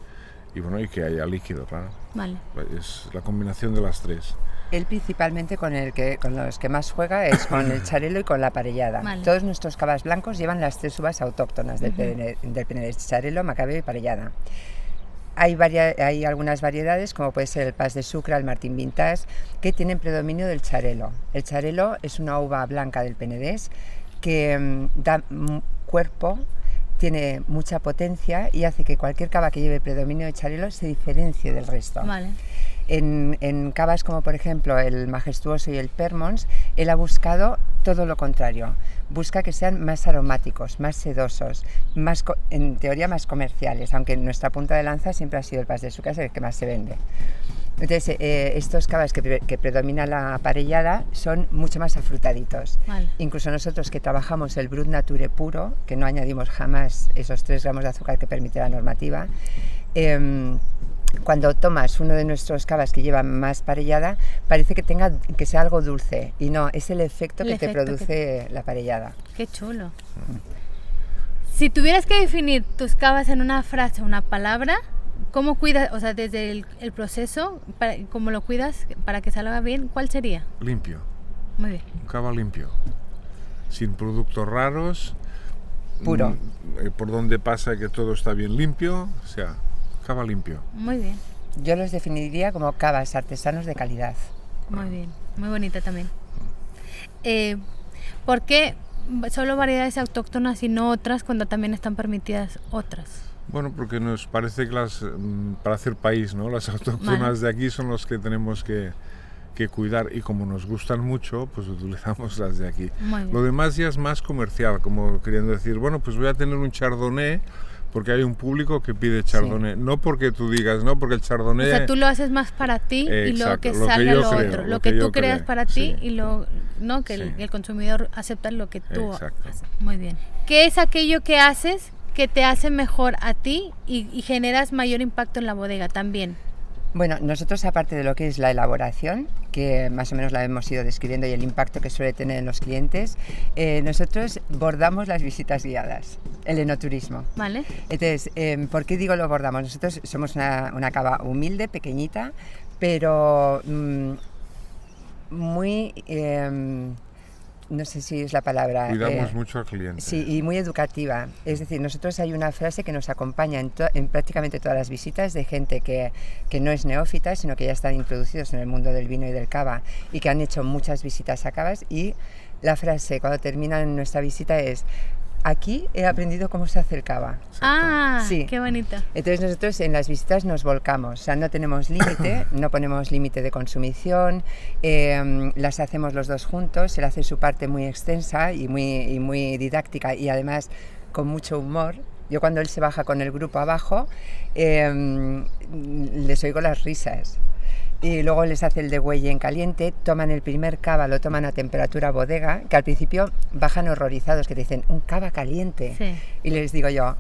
y bueno, y que haya líquido, claro. Vale. Es la combinación de las 3. Él principalmente con los que más juega es con el charelo y con la parellada. Vale. Todos nuestros cavas blancos llevan las 3 uvas autóctonas del Penedès, charelo, macabeo y parellada. Hay algunas variedades, como puede ser el Pas de Sucre, el Martín Vintage, que tienen predominio del charelo. El charelo es una uva blanca del Penedès que da cuerpo, tiene mucha potencia y hace que cualquier cava que lleve predominio de charelo se diferencie del resto. Vale. En cavas como por ejemplo el Majestuoso y el Permons, él ha buscado todo lo contrario. Busca que sean más aromáticos, más sedosos, en teoría más comerciales, aunque nuestra punta de lanza siempre ha sido el Pas de Sucre, es el que más se vende. Entonces, estos cavas que predomina la parellada son mucho más afrutaditos. Vale. Incluso nosotros que trabajamos el Brut Nature puro, que no añadimos jamás esos 3 gramos de azúcar que permite la normativa, cuando tomas uno de nuestros cavas que lleva más parellada, parece que sea algo dulce, y no, es el efecto que te produce la parellada. Qué chulo. Si tuvieras que definir tus cavas en una frase, una palabra, ¿cómo cuidas, o sea, desde el proceso, cómo lo cuidas para que salga bien, cuál sería? Limpio. Muy bien. Un cava limpio. Sin productos raros. Puro. Por donde pasa que todo está bien limpio, o sea, cava limpio. Muy bien. Yo los definiría como cavas artesanos de calidad. Muy bien. Muy bonita también. ¿Por qué solo variedades autóctonas y no otras cuando también están permitidas otras? Bueno, porque nos parece que para hacer país, ¿no? Las autóctonas de aquí son los que tenemos que cuidar, y como nos gustan mucho, pues utilizamos las de aquí. Lo demás ya es más comercial, como queriendo decir, bueno, pues voy a tener un chardonnay porque hay un público que pide chardonnay, sí. No porque tú digas, no, porque el chardonnay... O sea, tú lo haces más para ti y luego que salga lo otro, lo que tú creas para ti, sí. Y no que sí. el consumidor acepta lo que tú haces. Muy bien. ¿Qué es aquello que haces que te hace mejor a ti y generas mayor impacto en la bodega también? Bueno, nosotros, aparte de lo que es la elaboración, que más o menos la hemos ido describiendo, y el impacto que suele tener en los clientes, nosotros bordamos las visitas guiadas, el enoturismo. Vale. Entonces, ¿por qué digo lo bordamos? Nosotros somos una cava humilde, pequeñita, pero muy... no sé si es la palabra... Cuidamos mucho al cliente. Sí, y muy educativa. Es decir, nosotros hay una frase que nos acompaña en prácticamente todas las visitas de gente que no es neófita, sino que ya están introducidos en el mundo del vino y del cava y que han hecho muchas visitas a cavas, y la frase cuando terminan nuestra visita es: aquí he aprendido cómo se hace el cava. Exacto. Ah, sí. Qué bonito. Entonces nosotros en las visitas nos volcamos, o sea, no tenemos límite, no ponemos límite de consumición, las hacemos los dos juntos, él hace su parte muy extensa y muy didáctica, y además con mucho humor. Yo cuando él se baja con el grupo abajo, les oigo las risas. Y luego les hace el degüelle en caliente, toman el primer cava, lo toman a temperatura bodega, que al principio bajan horrorizados, que te dicen, un cava caliente. Sí. Y les digo yo,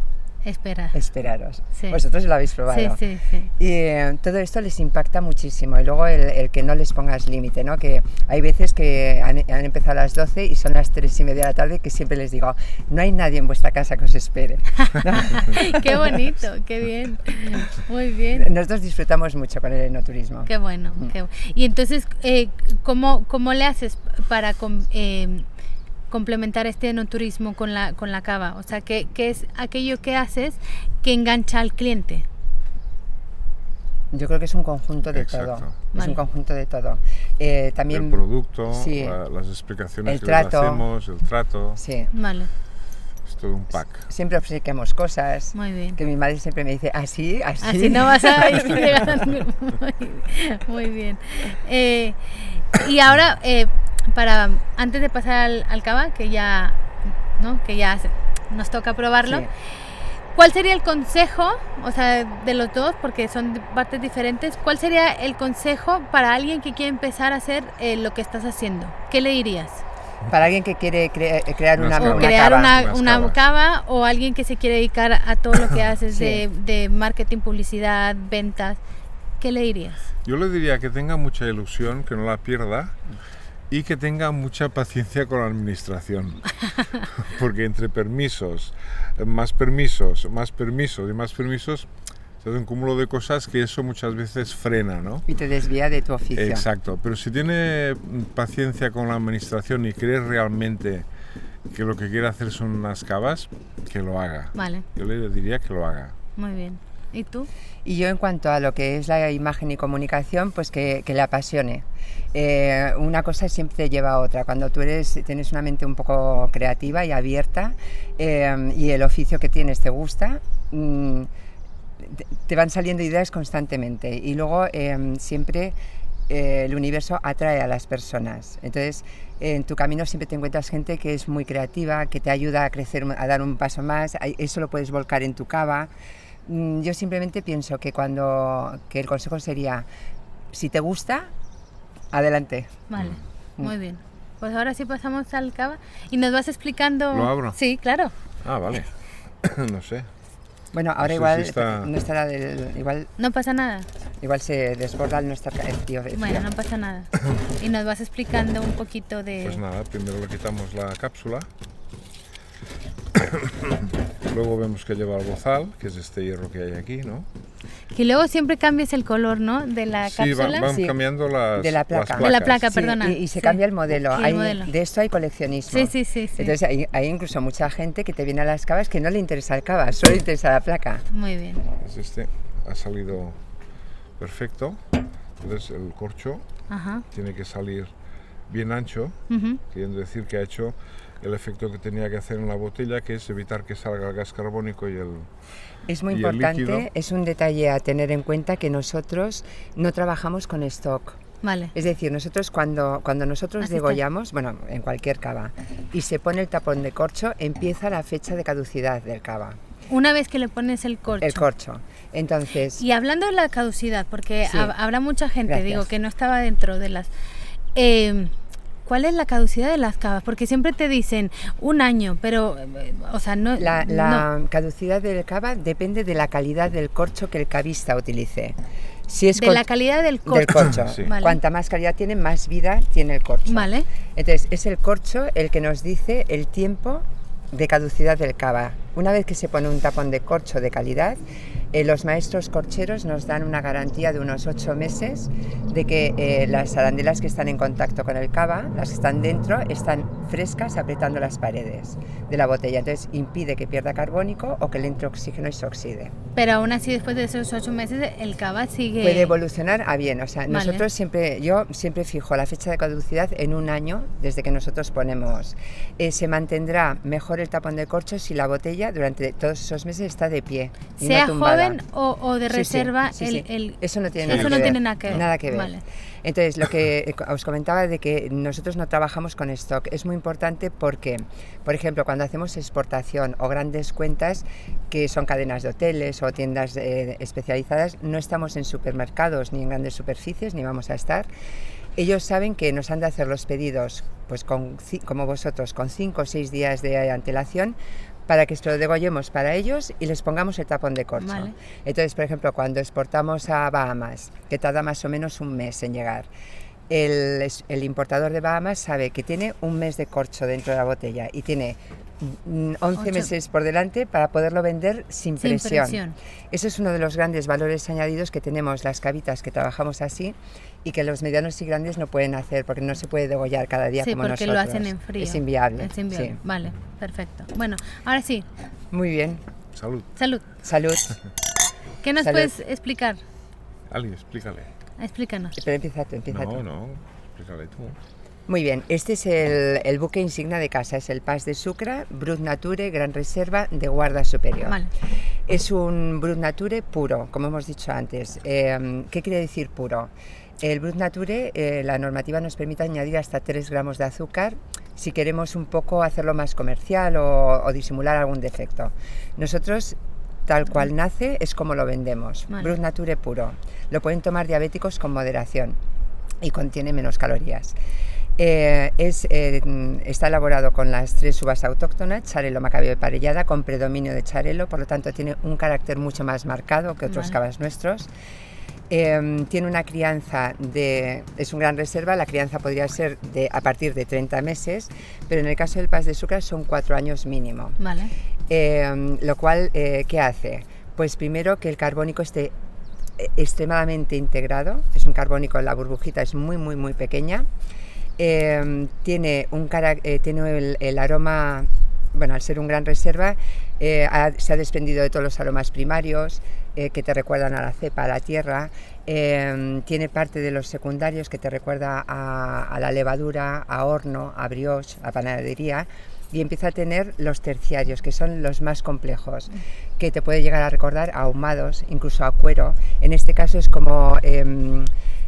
esperaros. Sí. Vosotros lo habéis probado. Sí. Y todo esto les impacta muchísimo. Y luego el que no les pongas límite, ¿no? Que hay veces que han empezado a las 12 y son las 3:30 de la tarde, que siempre les digo, no hay nadie en vuestra casa que os espere. Qué bonito, qué bien. Muy bien. Nosotros disfrutamos mucho con el enoturismo. Qué bueno. Y entonces, ¿cómo le haces para complementar este enoturismo con la cava? O sea, ¿qué es aquello que haces que engancha al cliente? Yo creo que es un conjunto de Exacto. todo. Vale. Es un conjunto de todo. También El producto, sí, las explicaciones el que les trato. hacemos, el trato, sí. Vale, es todo un pack. Siempre obsequiamos cosas. muy bien. Que mi madre siempre me dice, ¿así? ¿Así? Así no vas a llegar. Muy bien. Y ahora, antes de pasar al cava, que ya, ¿no? Que ya nos toca probarlo, Sí. ¿cuál sería el consejo, o sea, de los dos, porque son de partes diferentes, cuál sería el consejo para alguien que quiere empezar a hacer lo que estás haciendo? ¿Qué le dirías? Para alguien que quiere crear Unas una O cavas. crear cava. una Unas cavas. cava, o alguien que se quiere dedicar a todo lo que haces Sí. de marketing, publicidad, ventas. ¿Qué le dirías? Yo le diría que tenga mucha ilusión, que no la pierda y que tenga mucha paciencia con la administración. Porque entre permisos, más permisos y más permisos, se hace un cúmulo de cosas que eso muchas veces frena, ¿no? Y te desvía de tu oficio. Exacto, pero si tiene paciencia con la administración y cree realmente que lo que quiere hacer son unas cavas, que lo haga. Vale, Yo le diría que lo haga. muy bien. ¿Y tú? Y yo en cuanto a lo que es la imagen y comunicación, pues que le apasione. Una cosa siempre te lleva a otra. Cuando tú tienes una mente un poco creativa y abierta y el oficio que tienes te gusta, te van saliendo ideas constantemente. Y luego siempre el universo atrae a las personas. Entonces, en tu camino siempre te encuentras gente que es muy creativa, que te ayuda a crecer, a dar un paso más. Eso lo puedes volcar en tu cava. Yo simplemente pienso que el consejo sería, si te gusta, adelante. Vale, muy bien. Pues ahora sí pasamos al cava y nos vas explicando... ¿Lo abro? Sí, claro. Ah, vale. No sé. Bueno, ahora sé igual si está- no estará No pasa nada. igual se desborda el tío. Bueno, no pasa nada. Y nos vas explicando un poquito de... Pues nada, primero le quitamos la cápsula. Luego vemos que lleva el bozal, que es este hierro que hay aquí, ¿no? Que luego siempre cambies el color, ¿no? De la Sí, cápsula. van Sí. cambiando las, De la placa. las De la placas. placa, perdona. Y se Sí. cambia el modelo. Y el modelo. De esto hay coleccionismo. Sí. Entonces hay incluso mucha gente que te viene a las cavas que no le interesa el cava, solo le interesa la placa. Muy bien. Pues este ha salido perfecto. Entonces el corcho Ajá. tiene que salir bien ancho, Ujú. queriendo decir que ha hecho el efecto que tenía que hacer en la botella, que es evitar que salga el gas carbónico y el... Es muy ¿Y el importante, líquido? es un detalle a tener en cuenta que nosotros no trabajamos con stock. Vale. Es decir, nosotros cuando nosotros Así está. degollamos, bueno, en cualquier cava, y se pone el tapón de corcho, empieza la fecha de caducidad del cava, Una vez que le pones el corcho. el corcho. Entonces, Y hablando de la caducidad, porque Sí. habrá mucha gente, Gracias. digo, que no estaba dentro de las... ¿Cuál es la caducidad de las cavas? Porque siempre te dicen un año, pero, o sea, no... la no. caducidad del cava depende de la calidad del corcho que el cavista utilice. Si es De la calidad del corcho. del corcho. Sí. Vale. Cuanta más calidad tiene, más vida tiene el corcho. Vale. Entonces, es el corcho el que nos dice el tiempo de caducidad del cava. Una vez que se pone un tapón de corcho de calidad, los maestros corcheros nos dan una garantía de unos 8 meses de que las arandelas que están en contacto con el cava, las que están dentro, están frescas apretando las paredes de la botella. Entonces impide que pierda carbónico o que le entre oxígeno y se oxide. Pero aún así, después de esos 8 meses, el cava sigue... Puede evolucionar a bien. O sea, Vale. nosotros yo siempre fijo la fecha de caducidad en un año desde que nosotros ponemos. Se mantendrá mejor el tapón de corcho si la botella durante todos esos meses está de pie. Y sea no tumbada. joven o de Sí, sí, reserva, sí, sí. Eso no tiene, Eso nada, no que tiene ver, nada que ver. ver. Vale. Entonces, lo que os comentaba de que nosotros no trabajamos con stock es muy importante porque, por ejemplo, cuando hacemos exportación o grandes cuentas que son cadenas de hoteles o tiendas especializadas, no estamos en supermercados ni en grandes superficies, ni vamos a estar. Ellos saben que nos han de hacer los pedidos, pues como vosotros, con 5 o 6 días de antelación, para que esto lo degollemos para ellos y les pongamos el tapón de corcho. Vale. Entonces, por ejemplo, cuando exportamos a Bahamas, que tarda más o menos un mes en llegar, el importador de Bahamas sabe que tiene un mes de corcho dentro de la botella y tiene 11 meses por delante para poderlo vender sin presión. Eso es uno de los grandes valores añadidos que tenemos las cavitas que trabajamos así y que los medianos y grandes no pueden hacer porque no se puede degollar cada día Sí, como porque nosotros. lo hacen en frío. Es inviable. Es inviable. Sí. Vale, perfecto. Bueno, ahora sí, Muy bien. Salud. salud. Salud. ¿Qué nos Salud. puedes explicar? Ali, explícale. Explícanos. Pero empieza tú. No, explícale tú. Muy bien, este es el buque insignia de casa, es el Pas de Sucre, Brut Nature, Gran Reserva de Guarda Superior. Vale. Es un Brut Nature puro, como hemos dicho antes. ¿Qué quiere decir puro? El Brut Nature, la normativa nos permite añadir hasta 3 gramos de azúcar si queremos un poco hacerlo más comercial o disimular algún defecto. Nosotros, tal cual nace, es como lo vendemos. Vale. Brut Nature puro. Lo pueden tomar diabéticos con moderación y contiene menos calorías. Está elaborado con las 3 uvas autóctonas, Xarel·lo, Macabeo y Parellada, con predominio de Xarel·lo, por lo tanto tiene un carácter mucho más marcado que otros cavas nuestros. Tiene una crianza es un Gran Reserva, la crianza podría ser a partir de 30 meses, pero en el caso del Pas de Sucre son 4 años mínimo. Vale. Lo cual, ¿qué hace? Pues primero que el carbónico esté extremadamente integrado, es un carbónico, la burbujita es muy pequeña. Tiene el aroma, bueno, al ser un Gran Reserva, se ha desprendido de todos los aromas primarios que te recuerdan a la cepa, a la tierra. Tiene parte de los secundarios que te recuerda a la levadura, a horno, a brioche, a panadería, y empieza a tener los terciarios, que son los más complejos, que te puede llegar a recordar a ahumados, incluso a cuero. En este caso es como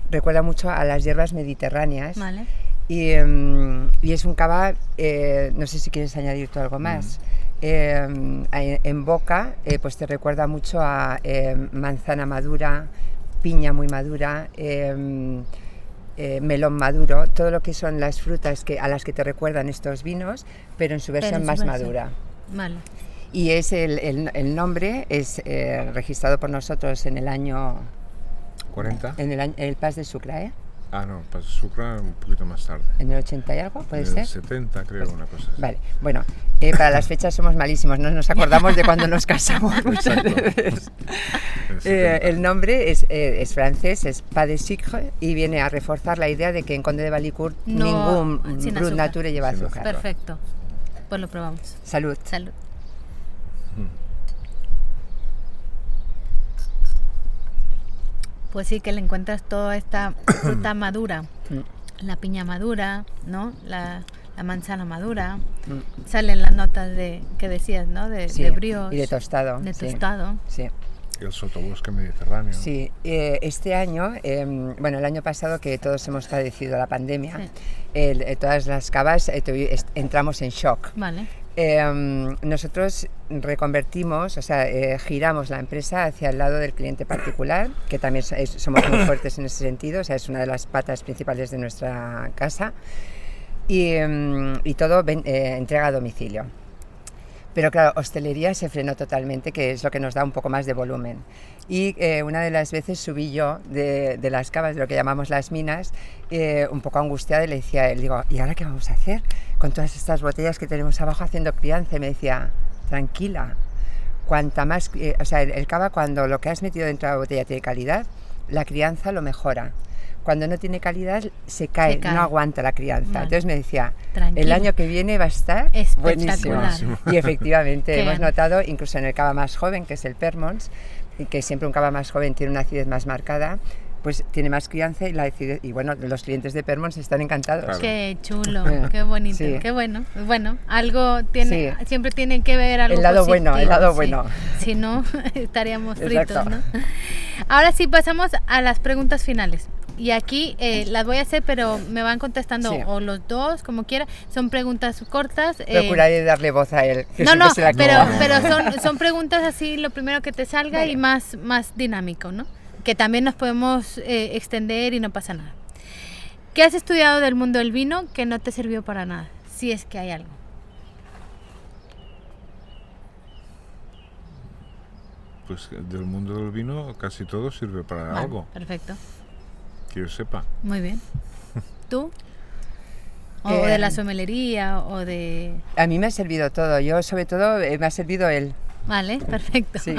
recuerda mucho a las hierbas mediterráneas. Vale. Y es un cava, no sé si quieres añadir tú algo más. En boca, pues te recuerda mucho a manzana madura, piña muy madura, melón maduro, todo lo que son las frutas a las que te recuerdan estos vinos, pero en su versión más madura. Vale. Y es el nombre es registrado por nosotros en el año 40. En el Pas de Sucre, ¿eh? Ah, no, Pas de Sucre un poquito más tarde. ¿En el 80 y algo? ¿Puede en el ser? 70, creo, una cosa así. Vale, bueno, para las fechas somos malísimos, no nos acordamos de cuando nos casamos muchas veces. El nombre es francés, es Pas de Sucre, y viene a reforzar la idea de que en Conde de Valicourt ningún Brut Nature lleva azúcar. Perfecto, pues lo probamos. Salud. Salud. Pues sí, que le encuentras toda esta fruta madura, la piña madura, ¿no? La manzana madura, salen las notas que decías, ¿no? De brioche. Y de tostado. Sí. Y el sotobosque mediterráneo. Sí, este año, el año pasado que todos hemos padecido la pandemia, todas las cavas entramos en shock. Vale. Nosotros reconvertimos, giramos la empresa hacia el lado del cliente particular, que también somos muy fuertes en ese sentido, es una de las patas principales de nuestra casa, y todo entrega a domicilio. Pero claro, hostelería se frenó totalmente, que es lo que nos da un poco más de volumen. Y una de las veces subí yo de las cavas, de lo que llamamos las minas, un poco angustiada, y le decía a él, digo, ¿y ahora qué vamos a hacer con todas estas botellas que tenemos abajo haciendo crianza? Y me decía, tranquila, cuanta más, el cava, cuando lo que has metido dentro de la botella tiene calidad, la crianza lo mejora. Cuando no tiene calidad, se cae, no aguanta la crianza. Vale. Entonces me decía, tranquilo, el año que viene va a estar buenísimo. Y efectivamente hemos notado, incluso en el cava más joven, que es el Permons, y que siempre un cava más joven tiene una acidez más marcada, pues tiene más crianza y la acidez, y bueno, los clientes de Permons están encantados. Claro. Qué chulo, qué bonito, sí. Qué bueno. Bueno, algo tiene, siempre tienen que ver algo el lado positivo, el lado bueno. Si no, estaríamos fritos, ¿no? Ahora sí, pasamos a las preguntas finales. Y aquí las voy a hacer, pero me van contestando o los dos, como quiera. Son preguntas cortas. Procuraré darle voz a él. Que pero son preguntas así, lo primero que te salga, y más dinámico, ¿no? Que también nos podemos extender y no pasa nada. ¿Qué has estudiado del mundo del vino que no te sirvió para nada? Si es que hay algo. Pues del mundo del vino casi todo sirve para algo. Perfecto. Que yo sepa. Muy bien. ¿Tú? ¿O de la somelería o de...? A mí me ha servido todo. Yo, sobre todo, me ha servido él. Vale, perfecto. Sí.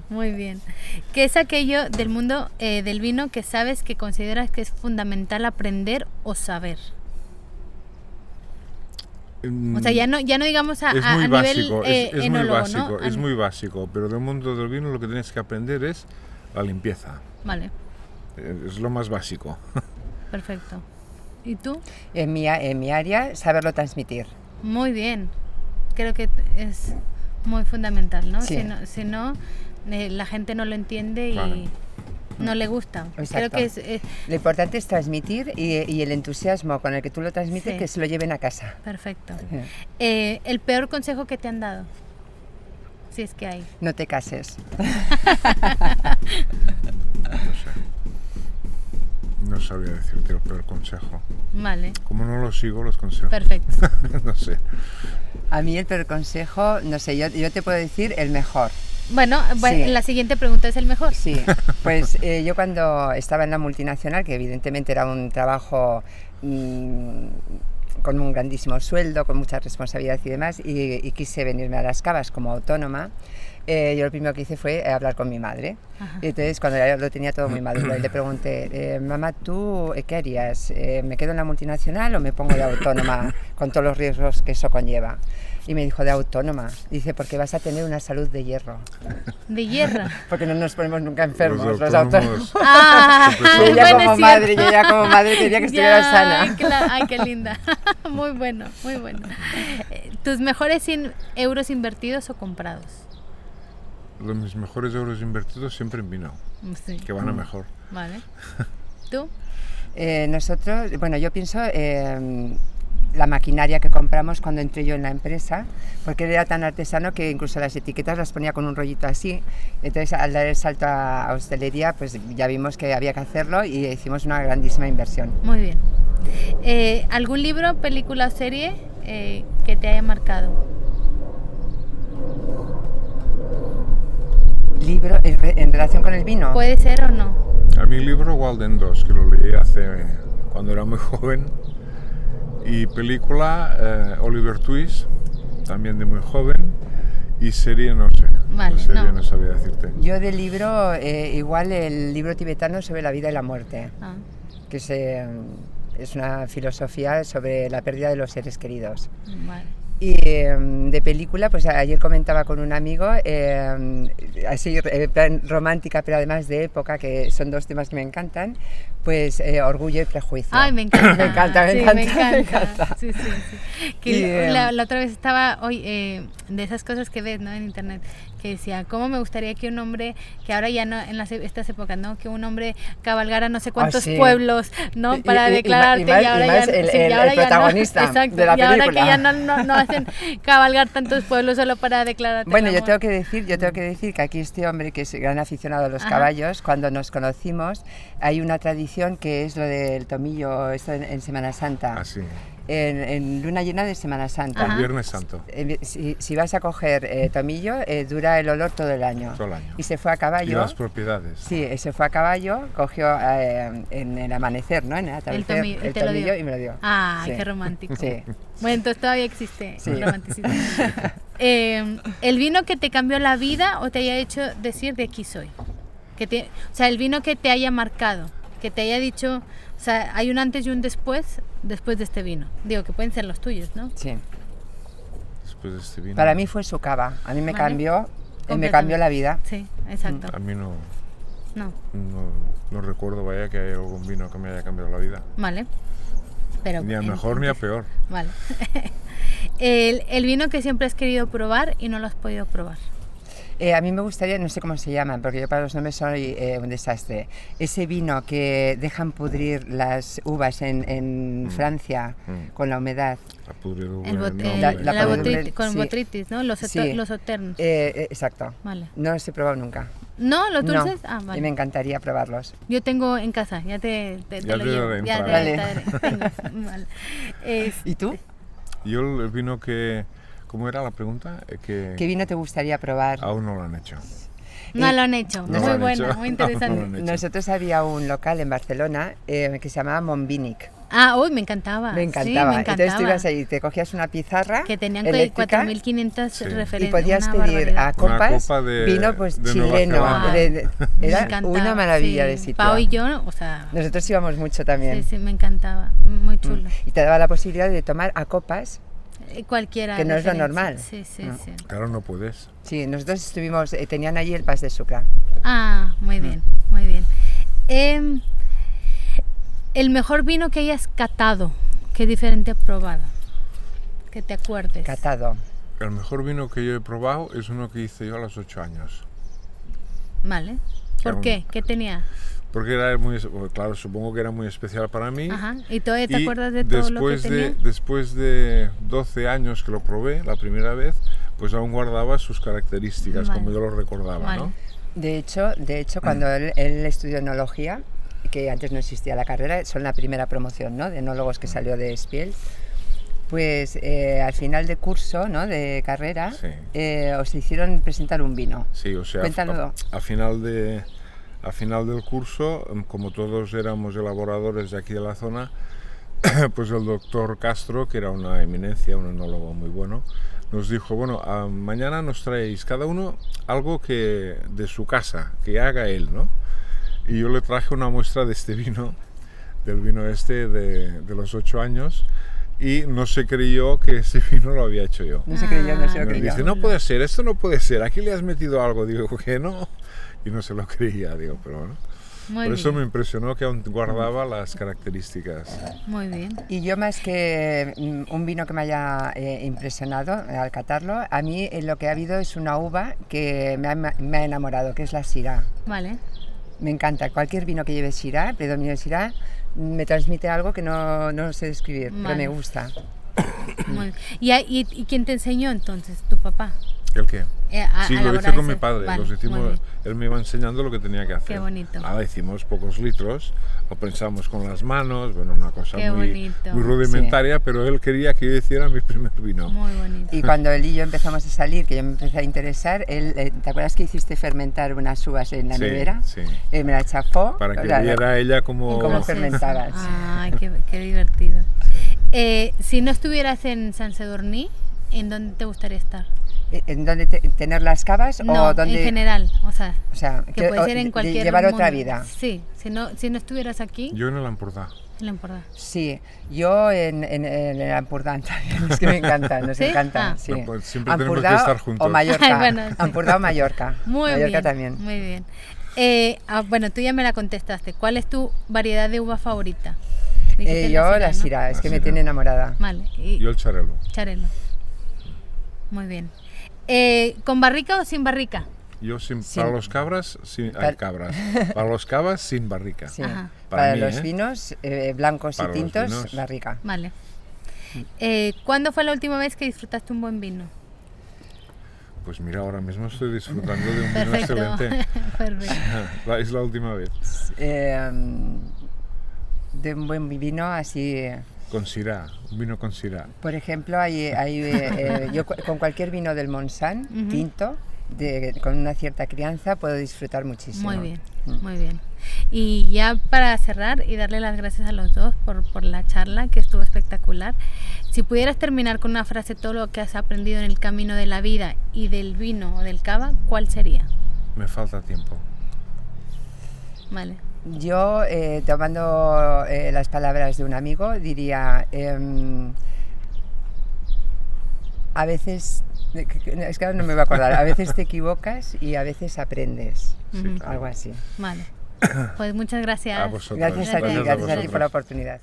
Muy bien. ¿Qué es aquello del mundo del vino que sabes, que consideras que es fundamental aprender o saber? O sea, ya no digamos a básico, nivel enólogo, ¿no? Es muy básico, pero del mundo del vino lo que tienes que aprender es la limpieza. Vale. es lo más básico. Perfecto. ¿Y tú? En mi área, saberlo transmitir. Muy bien. Creo que es muy fundamental, ¿no? Sí. Si no, la gente no lo entiende y Vale. no le gusta. Exacto. Creo que es Lo importante es transmitir y el entusiasmo con el que tú lo transmites, Sí. que se lo lleven a casa. perfecto. Sí. El peor consejo que te han dado, si es que hay. No te cases. No sé. No sabría decirte el peor consejo. Vale, Como no lo sigo, los consejos. perfecto. No sé. A mí el peor consejo, no sé, yo te puedo decir el mejor. Bueno, Sí. la siguiente pregunta es el mejor. Sí, pues yo cuando estaba en la multinacional, que evidentemente era un trabajo con un grandísimo sueldo, con mucha responsabilidad y demás, y quise venirme a Las Cavas como autónoma, yo lo primero que hice fue hablar con mi madre. Ajá. Y entonces cuando ya lo tenía todo muy maduro, y le pregunté, mamá, ¿tú qué harías? ¿Me quedo en la multinacional o me pongo de autónoma con todos los riesgos que eso conlleva? Y me dijo, de autónoma. Dice, porque vas a tener una salud de hierro. De hierro. Porque no nos ponemos nunca enfermos los autónomos autónomos. Ah, siempre Y ella bueno, como es madre, cierto. y ella como madre quería que estuviera Ya, sana. Ay, qué linda. Muy bueno, muy bueno. ¿Tus mejores euros invertidos o comprados? Mis mejores euros invertidos siempre en vino, Sí, que van a mejor. vale. ¿Tú? Nosotros, bueno, yo pienso la maquinaria que compramos cuando entré yo en la empresa, porque él era tan artesano que incluso las etiquetas las ponía con un rollito así. Entonces, al dar el salto a hostelería, pues ya vimos que había que hacerlo y hicimos una grandísima inversión. Muy bien. ¿Algún libro, película o serie que te haya marcado? ¿Libro en relación con el vino? ¿Puede ser o no? A mi libro Walden 2, que lo leí cuando era muy joven. Y película Oliver Twist, también de muy joven. Y serie no sé. Vale, La serie no. no sabía decirte. Yo del libro, igual el libro tibetano sobre la vida y la muerte, Ah, que es una filosofía sobre la pérdida de los seres queridos. vale. Y de película, pues ayer comentaba con un amigo, así plan romántica, pero además de época, que son dos temas que me encantan, pues Orgullo y Prejuicio. Ay, me encanta. Me encanta, me Sí, encanta, me encanta. Sí, sí, sí. Que Y, la otra vez estaba hoy de esas cosas que ves, ¿no? En internet, que decía, ¿cómo me gustaría que un hombre, que ahora ya no, en estas épocas, ¿no? Que un hombre cabalgara no sé cuántos sí. pueblos, ¿no? Para Y declararte más- y ahora y más ya, el- sí, el y ahora ya protagonista no, exacto, de la y ahora que película. ya no hacen cabalgar tantos pueblos solo para declararte Bueno, el yo amor. tengo que decir que aquí este hombre, que es gran aficionado a los Ajá. caballos, cuando nos conocimos, hay una tradición que es lo del tomillo, esto en Semana Santa, Así, en luna llena de Semana Santa. Ajá. el Viernes Santo, Si vas a coger tomillo, dura el olor todo el año. todo el año. Y se fue a Y caballo. las propiedades. Sí, se fue a caballo, cogió en el amanecer, ¿no? En el atardecer, tomillo, y el te lo tomillo dio. y me lo dio. Ah, Sí. qué romántico. Sí. Bueno, entonces todavía existe Sí. el romanticismo. ¿El vino que te cambió la vida o te haya hecho decir de aquí soy? O sea, el vino que te haya marcado, que te haya dicho, o sea, hay un antes y un después de este vino. Digo, que pueden ser los tuyos, ¿no? Sí. Después de este vino. Para mí fue su cava. A mí me Vale. cambió, me Completamente. cambió la vida. Sí, exacto. A mí no No, recuerdo, vaya, que haya algún vino que me haya cambiado la vida. vale. Pero Ni a mejor ni a peor. Vale. El vino que siempre has querido probar y no lo has podido probar. A mí me gustaría, no sé cómo se llaman, porque yo para los nombres soy un desastre. Ese vino que dejan pudrir las uvas en Francia con la humedad. La pudredumbre. El no, la botritis, con sí. botritis, ¿no? Los Sí. Oternos. Exacto. Vale. No los he probado nunca. ¿No? ¿Los No. dulces? Ah, Y vale. me encantaría probarlos. Yo tengo en casa, ya te Ya lo te llevo. daré Ya entrada. te Vale. tengo. Vale. ¿Y tú? Yo el vino que... ¿Cómo era la pregunta? ¿Qué vino te gustaría probar? Aún no lo han hecho. No lo han hecho. No lo Muy han buena, hecho. muy No lo han interesante. hecho. Nosotros había un local en Barcelona que se llamaba Monvinic. Ah, uy, me encantaba. Me Sí, encantaba. me encantaba. Entonces tú ibas ahí, te cogías una pizarra Que tenían eléctrica 4.500 Sí. referencias. y podías una pedir barbaridad. a copas copa de- vino pues de Nueva chileno. Zelanda. Me Era encantaba, una maravilla sí. de sitio. Pau y yo, o sea, Nosotros íbamos mucho también. sí, sí, me encantaba. Muy chulo. Y te daba la posibilidad de tomar a copas. Cualquiera. Que no es lo referencia. normal. Sí, sí, No. sí. Claro, no puedes. Sí, nosotros estuvimos, tenían allí el Pas de Sucre. Ah, muy bien, muy bien. El mejor vino que hayas catado, ¿qué diferente has probado? Que te acuerdes. Catado. El mejor vino que yo he probado es uno que hice yo a los 8 años. Vale. ¿Por qué? ¿Qué tenía? Porque era muy, claro, supongo que era muy especial para mí. Ajá. ¿Y todavía te acuerdas de todo lo que tenía? Después de 12 años que lo probé la primera vez, pues aún guardaba sus características, Vale. como yo lo recordaba, Vale. ¿no? De hecho, cuando él estudió enología, que antes no existía la carrera, son la primera promoción, ¿no?, de enólogos que salió de Spiel, pues al final de curso, ¿no?, de carrera, Sí. Os hicieron presentar un vino. Sí, o sea, Cuéntalo. a final del curso, como todos éramos elaboradores de aquí de la zona, pues el doctor Castro, que era una eminencia, un enólogo muy bueno, nos dijo, bueno, mañana nos traéis cada uno algo que de su casa, que haga él, ¿no? Y yo le traje una muestra de este vino, del vino este de los 8 años, y no se creyó que ese vino lo había hecho yo. No se creyó, no se lo Me creyó. dice, no puede ser, esto no puede ser, aquí le has metido algo. Digo, que no, y no se lo creía, digo, pero bueno. Muy Por eso bien. me impresionó que aún guardaba las características. Muy bien. Y yo, más que un vino que me haya impresionado al catarlo, a mí lo que ha habido es una uva que me ha enamorado, que es la Syrah. Vale. Me encanta, cualquier vino que lleve Syrah, predominio de Syrah, me transmite algo que no sé describir, pero Vale. me gusta. Muy bien. ¿Y quién te enseñó entonces? ¿Tu papá? ¿El qué? A Sí, lo elaborar hice con ese- mi padre. Vale, Los muy hicimos, bien. él me iba enseñando lo que tenía que hacer. Qué bonito. Nada, hicimos pocos litros, lo pensamos con las manos, bueno, una cosa Qué muy, bonito. muy rudimentaria, pero él quería que yo hiciera mi primer vino. Muy bonito. Y cuando él y yo empezamos a salir, que yo me empecé a interesar, él, ¿te acuerdas que hiciste fermentar unas uvas en la Sí, nevera? sí. Me la chafó. Para que la- viera ella como... ¿Cómo Proceso. fermentabas? Ay, qué divertido. Si no estuvieras en San Sadurní, ¿en dónde te gustaría estar? ¿En dónde tener las cavas No, o dónde? en general, o sea, O sea, que puede ser en de cualquier llevar otra mundo. vida. Sí, si no estuvieras aquí, Yo en el Ampurdá. en la Empordà. Sí, yo en el Ampurdán también, es que me encanta, nos ¿Sí? encanta. Ah. Sí. No, pues siempre tenemos Ampurdá que estar juntos. O Mallorca. Ay, bueno, sí. Ampurdá o Mallorca. Muy Mallorca bien, también. muy bien. Bueno, tú ya me la contestaste. ¿Cuál es tu variedad de uva favorita? Dijiste Yo Syrah, la ¿no? Syrah, es La que me Syrah. tiene enamorada. Vale, y Yo el Charelo. Charelo. Muy bien. ¿Con barrica o sin barrica? Yo Sin- para los cabras, cabras. Para los cavas, sin barrica. Sí. Ajá. Para mí, los ¿eh? vinos blancos Para y los tintos, vinos. barrica. Vale. ¿Cuándo fue la última vez que disfrutaste un buen vino? Pues mira, ahora mismo estoy disfrutando de un vino Perfecto. excelente. Perfecto. Es la última vez. De un buen vino así. Con Syrah, un vino con Syrah. Por ejemplo, yo con cualquier vino del Montsant, Ujú. tinto, con una cierta crianza, puedo disfrutar muchísimo. Muy bien, muy bien. Y ya para cerrar y darle las gracias a los dos por la charla, que estuvo espectacular, si pudieras terminar con una frase todo lo que has aprendido en el camino de la vida y del vino o del cava, ¿cuál sería? Me falta tiempo. Vale. Yo, tomando las palabras de un amigo, diría, a veces, es que ahora no me voy a acordar, a veces te equivocas y a veces aprendes, Sí, Ujú. claro. algo así. Vale. Pues muchas gracias. A vosotros. Gracias a ti, Gracias. gracias a ti vosotros. por la oportunidad.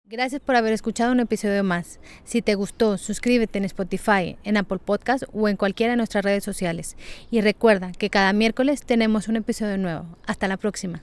Gracias por haber escuchado un episodio más. Si te gustó, suscríbete en Spotify, en Apple Podcast o en cualquiera de nuestras redes sociales. Y recuerda que cada miércoles tenemos un episodio nuevo. Hasta la próxima.